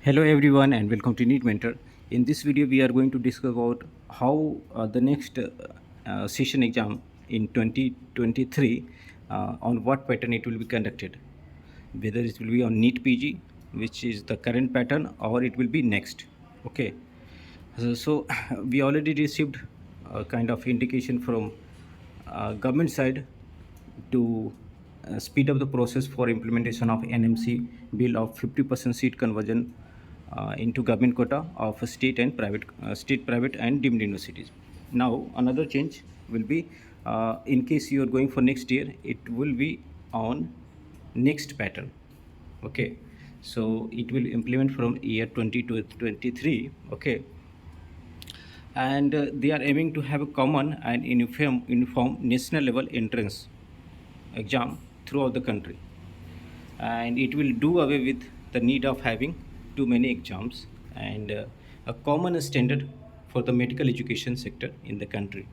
Hello everyone and welcome to NEET Mentor. In this video we are going to discuss about how the next session exam in 2023 on what pattern it will be conducted. Whether it will be on NEET PG, which is the current pattern, or it will be next. Okay. So we already received a kind of indication from government side to speed up the process for implementation of NMC bill of 50% seat conversion into government quota of state, private, and deemed universities. Now, another change will be in case you are going for next year, it will be on next pattern. Okay, so it will implement from year 2023. Okay, and they are aiming to have a common and uniform national level entrance exam throughout the country, and it will do away with the need of having too many exams and a common standard for the medical education sector in the country.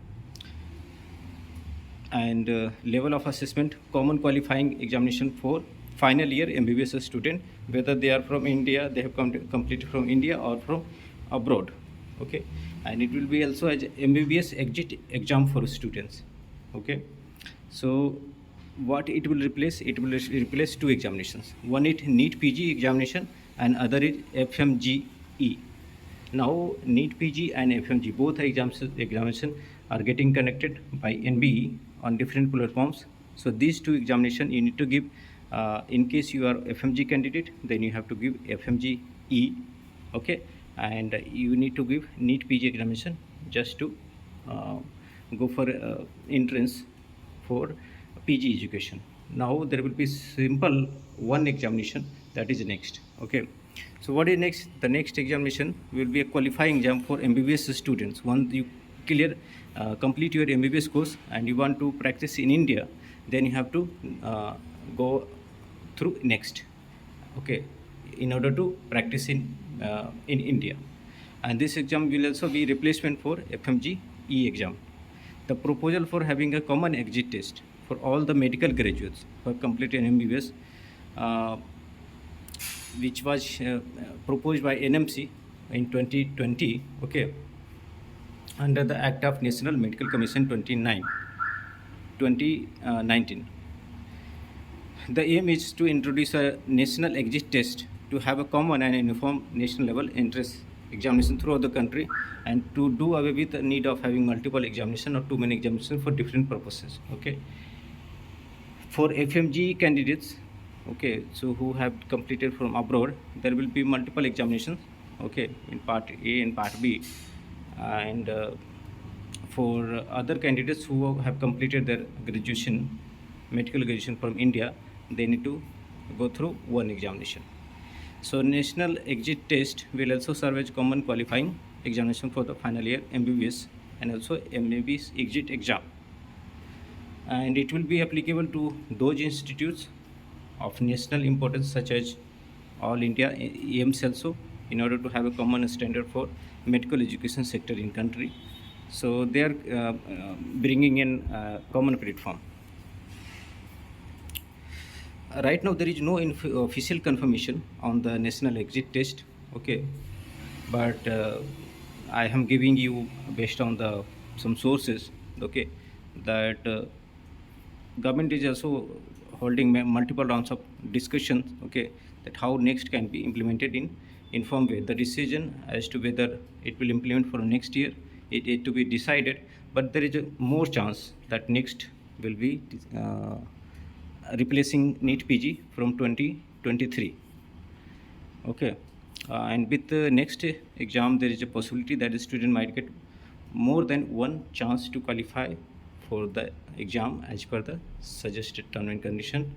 And level of assessment, common qualifying examination for final year MBBS student, whether they are from India, they have completed from India or from abroad. Okay, and it will be also as MBBS exit exam for students. Okay, so what it will replace? It will replace two examinations. One is NEET PG examination and other is FMGE. Now NEET PG and FMG both examination are getting connected by NBE on different platforms. So these two examination you need to give. In case you are FMG candidate, then you have to give FMGE. Okay, and you need to give NEET PG examination just to go for entrance for PG education. Now there will be simple one examination, that is next. Okay, so what is next? The next examination will be a qualifying exam for MBBS students. Once you complete your MBBS course and you want to practice in India, then you have to go through next. Okay, in order to practice in India, and this exam will also be replacement for FMGE exam. The proposal for having a common exit test for all the medical graduates who have completed MBBS, which was proposed by NMC in 2020. Okay, under the Act of National Medical Commission 2019. The aim is to introduce a national exit test to have a common and uniform national level entrance examination throughout the country, and to do away with the need of having multiple examination or too many examinations for different purposes. Okay, for FMG candidates, okay, so who have completed from abroad, there will be multiple examinations. Okay, in part A and part B, and for other candidates who have completed their graduation, medical graduation from India, they need to go through one examination. So national exit test will also serve as common qualifying examination for the final year MBBS and also MBBS exit exam, and it will be applicable to those institutes of national importance such as All India AIMS also, in order to have a common standard for medical education sector in country. So they are bringing in common platform. Right now there is no official confirmation on the national exit test. Okay, but I am giving you based on the some sources. Okay, that government is also holding multiple rounds of discussions. Okay, that how next can be implemented in informed way. The decision as to whether it will implement for next year, it to be decided, but there is a more chance that next will be replacing NEET PG from 2023. Okay, and with the next exam there is a possibility that the student might get more than one chance to qualify for the exam as per the suggested term and condition.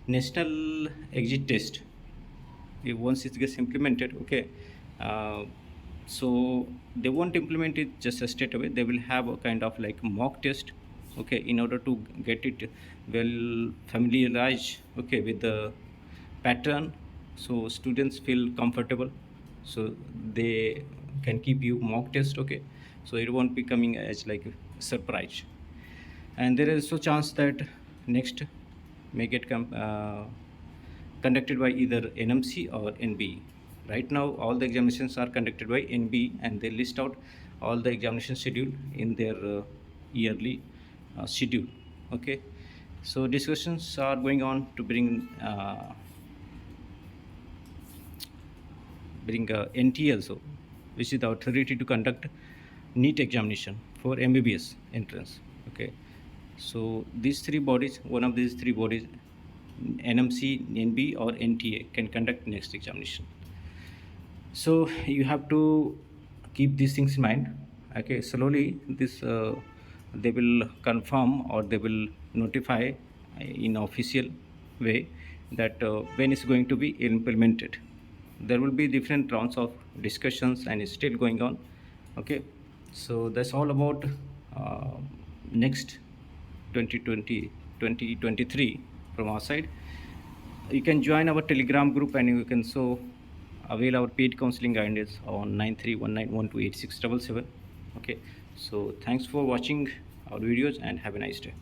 National exit test, once it gets implemented, okay, so they won't implement it just straight away. They will have a kind of like mock test. Okay, in order to get it well familiarized, okay, with the pattern, so students feel comfortable, so they can keep you mock test. Okay, so it won't be coming as like a surprise, and there is also chance that next may get conducted by either NMC or NBE. Right now all the examinations are conducted by NB, and they list out all the examination schedule in their yearly schedule. Okay, so discussions are going on to bring NT also, which is the authority to conduct NEET examination for MBBS entrance. Okay, so these three bodies, one of these three bodies, NMC, NB, or NTA, can conduct next examination. So you have to keep these things in mind. Okay, slowly this they will confirm, or they will notify in official way that when it's going to be implemented. There will be different rounds of discussions, and it's still going on. Okay, so that's all about uh, next 2023 from our side. You can join our Telegram group, and you can so avail our paid counseling guidance on 9319128677. Okay, so thanks for watching our videos, and have a nice day.